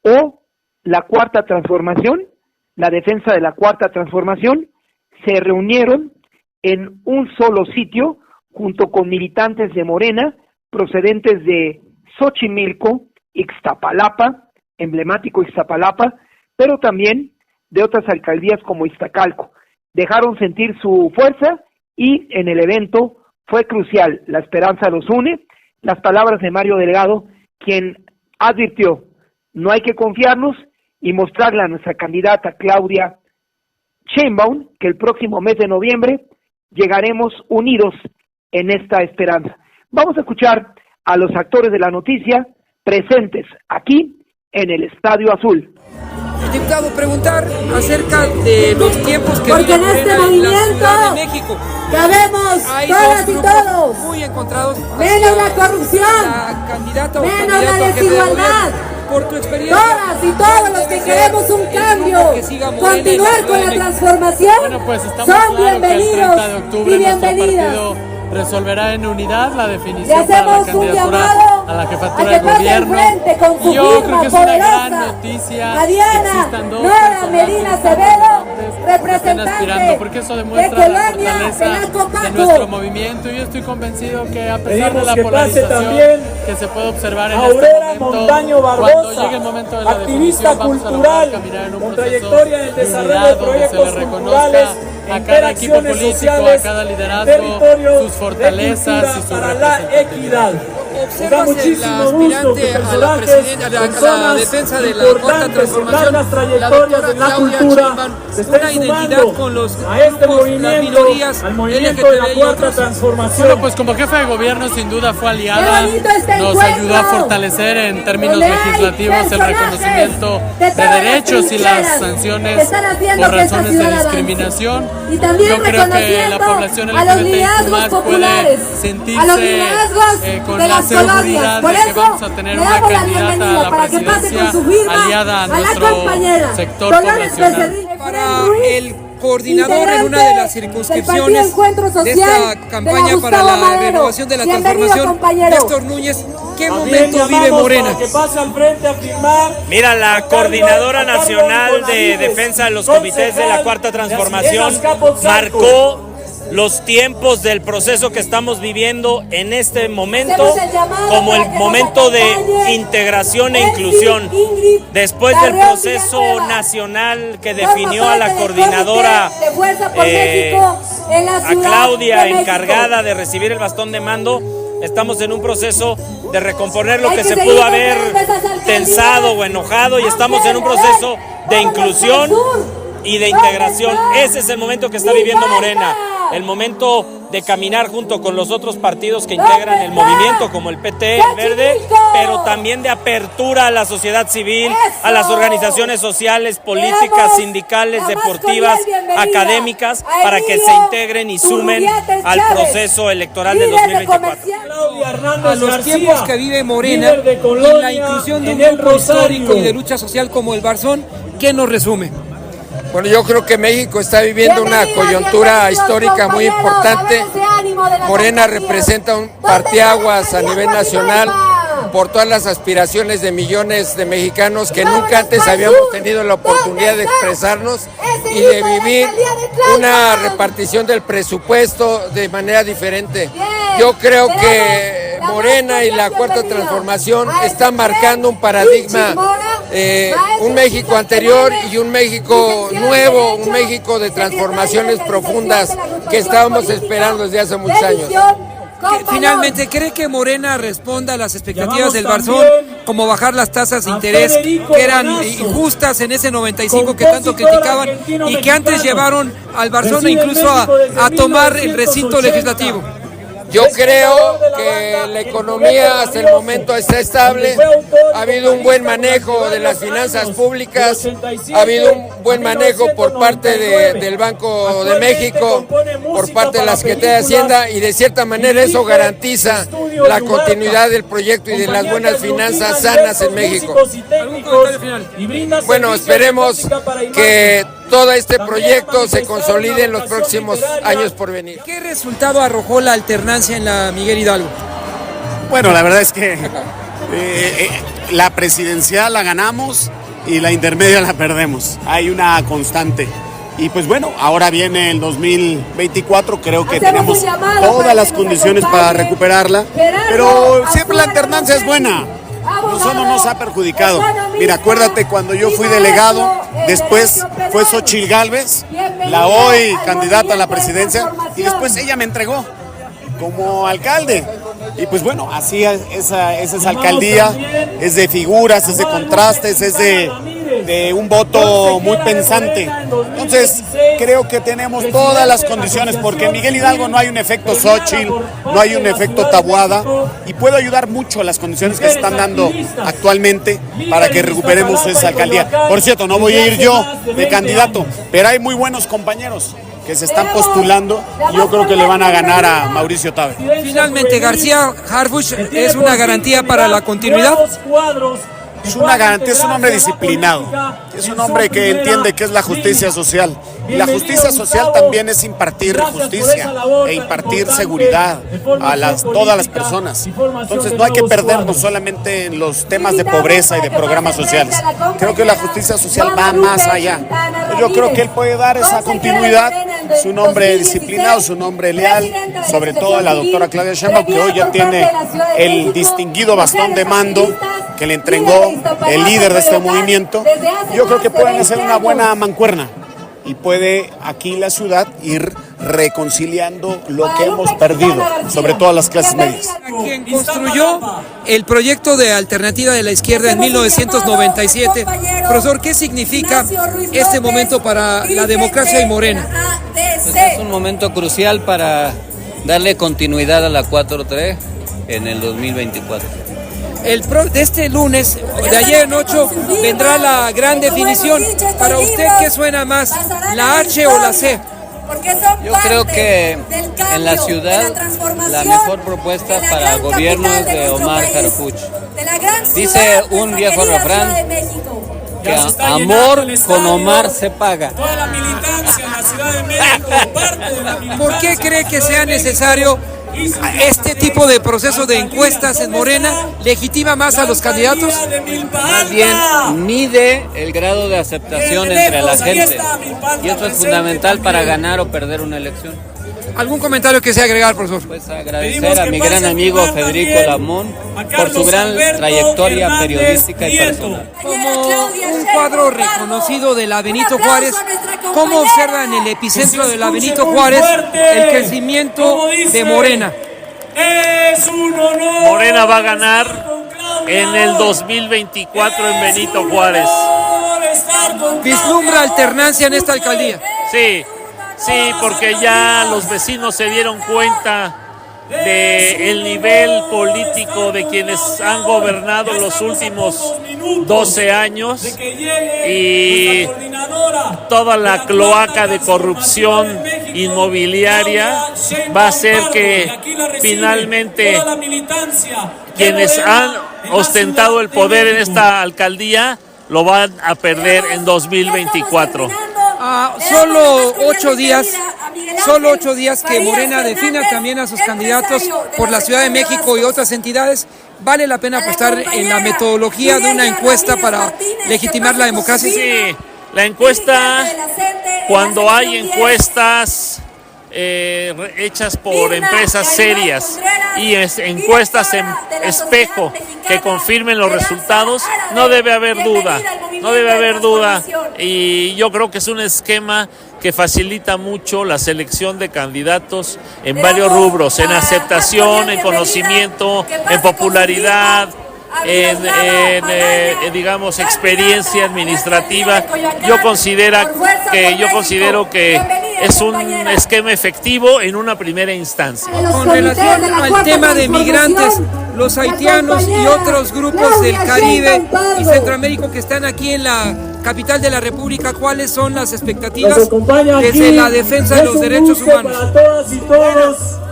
o la Cuarta Transformación, la defensa de la Cuarta Transformación, se reunieron en un solo sitio junto con militantes de Morena procedentes de Xochimilco, Ixtapalapa, emblemático Ixtapalapa, pero también de otras alcaldías como Iztacalco. Dejaron sentir su fuerza y en el evento fue crucial. La esperanza los une. Las palabras de Mario Delgado, quien advirtió: no hay que confiarnos y mostrarle a nuestra candidata Claudia Sheinbaum que el próximo mes de noviembre llegaremos unidos en esta esperanza. Vamos a escuchar a los actores de la noticia presentes aquí en el Estadio Azul. Diputado, preguntar acerca de los tiempos que porque en este movimiento de México cabemos todas y todos, muy encontrados, menos la corrupción, menos la desigualdad. Por tu experiencia, todas y todos los que queremos un cambio, continuar con la transformación, son bienvenidos y bienvenidas. Resolverá en unidad la definición Le hacemos para la un candidatura llamado a la jefatura a que del pase gobierno. frente con su Yo creo firma que es una gran poderosa noticia a Diana Nora Medina Acevedo, representante porque eso de demuestra la Colonia fortaleza Velasco de Paco. nuestro movimiento. Yo estoy convencido que a pesar de la que polarización que se puede observar en Aurora este momento, Montaño Barbosa, cuando llegue el momento de la activista definición, vamos cultural, a lograr caminar en un con proceso trayectoria en el de desarrollo unidad, de donde se proyectos le culturales, reconozca a cada equipo político, sociales, a cada liderazgo, sus fortalezas y su para la equidad. Nos da observas el muchísimo gusto que aspirante a la presidencia, a la defensa de la Cuarta Transformación, las la trayectorias doctora de la Claudia cultura, Sheinbaum, se una estén identidad sumando con los a este grupos, las movimiento, minorías, al movimiento de la LGTB y Cuarta otros. Transformación. Bueno, pues como jefe de gobierno sin duda fue aliada, ¡Qué bonito este nos encuentro! ayudó a fortalecer en términos Donde hay legislativos el personajes reconocimiento de de todas las derechos y las trincheras sanciones que están haciendo por que esta razones de ciudad avance. discriminación. Y también Yo creo que la reconociendo población a los LGBTIQ+ liderazgos populares, puede sentirse a los liderazgos con de la la las colonias. seguridad Por de que eso vamos a tener le una damos la candidata a bienvenida la para que pase con presidencia su firma aliada a a la nuestro compañera sector Dolores poblacional. Becerril. Para el coordinador en una de las circunscripciones de esta campaña para la renovación de la transformación, Néstor Núñez, ¿qué momento vive Morena? Mira, la Coordinadora Nacional de Defensa de los Comités de la Cuarta Transformación marcó los tiempos del proceso que estamos viviendo en este momento como el momento de integración e inclusión. Después del proceso nacional que definió a la coordinadora, a Claudia, encargada de recibir el bastón de mando, estamos en un proceso de recomponer lo que se pudo haber tensado o enojado, y estamos en un proceso de inclusión y de integración. Ese es el momento que está viviendo Morena, el momento de caminar junto con los otros partidos que integran el movimiento, como el PT, el Verde, pero también de apertura a la sociedad civil, a las organizaciones sociales, políticas, sindicales, deportivas, académicas, para que se integren y sumen al proceso electoral del 2024. A los tiempos que vive Morena y la inclusión de un grupo histórico y de lucha social como el Barzón, ¿qué nos resume? Bueno, yo creo que México está viviendo una coyuntura histórica muy importante. Morena representa un parteaguas a nivel nacional por todas las aspiraciones de millones de mexicanos que nunca antes habíamos tenido la oportunidad de expresarnos y de vivir una repartición del presupuesto de manera diferente. Yo creo que Morena y la Cuarta Transformación están marcando un paradigma, un México anterior y un México nuevo, un México de transformaciones profundas que estábamos esperando desde hace muchos años. Finalmente, ¿cree que Morena responda a las expectativas del Barzón, como bajar las tasas de interés que eran injustas en ese 95 que tanto criticaban y que antes llevaron al Barzón incluso a tomar el recinto legislativo? Yo creo que la economía hasta el momento está estable, ha habido un buen manejo de las finanzas públicas, ha habido un buen manejo por parte del Banco de México, por parte de la Secretaría de Hacienda, y de cierta manera eso garantiza la continuidad del proyecto y de las buenas finanzas sanas en México. Bueno, esperemos que todo este proyecto se consolide en los próximos años por venir. ¿Qué resultado arrojó la alternancia en la Miguel Hidalgo? Bueno, la verdad es que la presidencial la ganamos y la intermedia la perdemos. Hay una constante. Y pues bueno, ahora viene el 2024, creo que tenemos todas las condiciones para recuperarla, pero siempre la alternancia es buena. Eso no nos ha perjudicado. Mira, acuérdate cuando yo fui delegado, después fue Xochitl Gálvez, la hoy candidata a la presidencia, y después ella me entregó como alcalde. Y pues bueno, así esa es alcaldía, es de figuras, es de contrastes, es de un voto muy pensante. Entonces, creo que tenemos todas las condiciones, porque en Miguel Hidalgo no hay un efecto Xochitl, no hay un efecto Taboada, y puedo ayudar mucho a las condiciones que se están dando actualmente para que recuperemos esa alcaldía. Por cierto, no voy a ir yo de candidato, pero hay muy buenos compañeros que se están postulando y yo creo que le van a ganar a Mauricio Tabe. Finalmente, García Harfuch es una garantía para la continuidad. Es una garantía, es un hombre disciplinado, es un hombre que entiende qué es la justicia social. Y la justicia social también es impartir justicia e impartir seguridad a todas las personas. Entonces no hay que perdernos solamente en los temas de pobreza y de programas sociales. Creo que la justicia social va más allá. Yo creo que él puede dar esa continuidad. Es un hombre disciplinado, es un hombre leal, sobre todo a la doctora Claudia Sheinbaum, que hoy ya tiene el distinguido bastón de mando que le entregó el líder de este movimiento. Yo creo que pueden hacer una buena mancuerna y puede aquí la ciudad ir reconciliando lo que hemos perdido, sobre todo las clases medias. Quien construyó el proyecto de alternativa de la izquierda en 1997, profesor, ¿qué significa este momento para la democracia y Morena? Pues es un momento crucial para darle continuidad a la 4-3 en el 2024. De este lunes, de ayer en 8, vendrá la gran definición. Para usted, ¿qué suena más, la H o la C? Yo creo que en la ciudad la mejor propuesta para el gobierno es de Omar Harfuch. Dice un viejo refrán que amor con Omar se paga. Toda la militancia en la Ciudad de México, parte de la militancia. ¿Por qué cree que sea necesario este tipo de proceso de encuestas en Morena? ¿Legitima más a los candidatos? Más bien mide el grado de aceptación entre la gente, y eso es fundamental para ganar o perder una elección. ¿Algún comentario que sea agregar, profesor? Pues agradecer a mi gran amigo Federico Lamón por su gran trayectoria periodística y personal. Como un cuadro reconocido de la Benito Juárez, ¿cómo observa en el epicentro de la Benito Juárez el crecimiento de Morena? Morena va a ganar en el 2024 en Benito Juárez. ¿Vislumbra alternancia en esta alcaldía? Sí, porque ya los vecinos se dieron cuenta del nivel político de quienes han gobernado los últimos 12 años y toda la cloaca de corrupción inmobiliaria va a hacer que finalmente quienes han ostentado el poder en esta alcaldía lo van a perder en 2024. Solo 8 días que Morena defina también a sus candidatos por la Ciudad de México y otras entidades. ¿Vale la pena apostar en la metodología de una encuesta para legitimar la democracia? Sí, la encuesta, cuando hay encuestas hechas por empresas serias y encuestas en espejo que confirmen los resultados, no debe haber duda, y yo creo que es un esquema que facilita mucho la selección de candidatos en varios rubros, en aceptación, en conocimiento, en popularidad, digamos, experiencia administrativa. Yo considero que es un esquema efectivo en una primera instancia. Con relación al tema de migrantes, los haitianos y otros grupos del Caribe y Centroamérica que están aquí en la capital de la República, ¿cuáles son las expectativas desde la defensa de los derechos humanos?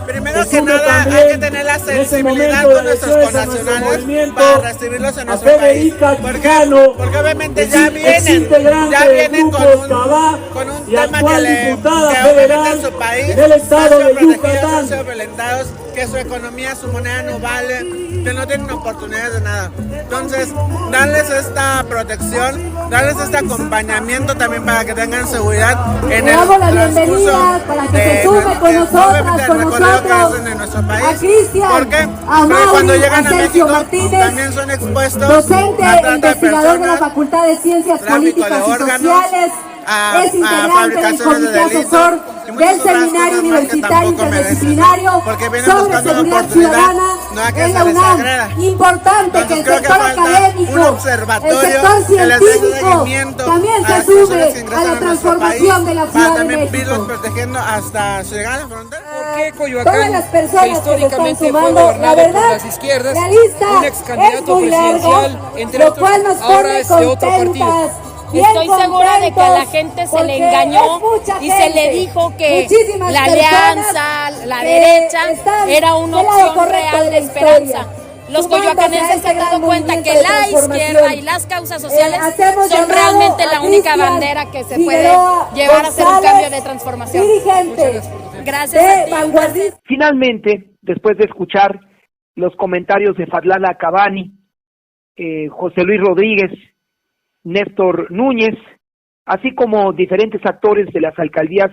Primero que nada, hay que tener la sensibilidad con nuestros connacionales para recibirlos en nuestro país. Porque obviamente ya vienen con un tema que obviamente en su país han sido protegidos, han sido violentados, que su economía, su moneda no vale, que no tienen oportunidades de nada. Entonces, darles esta protección, darles este acompañamiento también para que tengan seguridad en el transcurso de recorrido que hacen en nuestro país. ¿Por qué? Porque cuando llegan a México también son expuestos a trata de personas, tráfico de órganos, a fabricaciones de delitos y muchas otras cosas más que tampoco merecen, porque vienen buscando una oportunidad, no a que se les agreda. Entonces creo que falta un observatorio que les dé seguimiento a las personas que ingresan a nuestro país para también irlos protegiendo hasta su llegada a la frontera. ¿Por qué Coyoacán, que históricamente fue gobernado por las izquierdas, un ex candidato presidencial, entre otros, ahora es de otro partido? Estoy segura de que a la gente se le engañó y se le dijo que la alianza, la derecha, era una opción real de esperanza. Los coyoacanenses se han dado cuenta que la izquierda y las causas sociales son realmente la única bandera que se puede llevar a hacer un cambio de transformación. Gracias a ti. Finalmente, después de escuchar los comentarios de Fadlala Cabani, José Luis Rodríguez, Néstor Núñez, así como diferentes actores de las alcaldías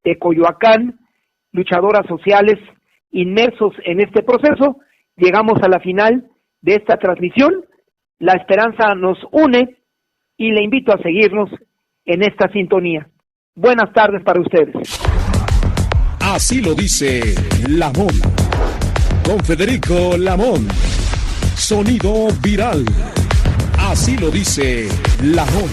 de Coyoacán, luchadoras sociales inmersos en este proceso, llegamos a la final de esta transmisión. La esperanza nos une y le invito a seguirnos en esta sintonía. Buenas tardes para ustedes. Así lo dice Lamón. Don Federico Lamón. Sonido viral. Así lo dice Lamón.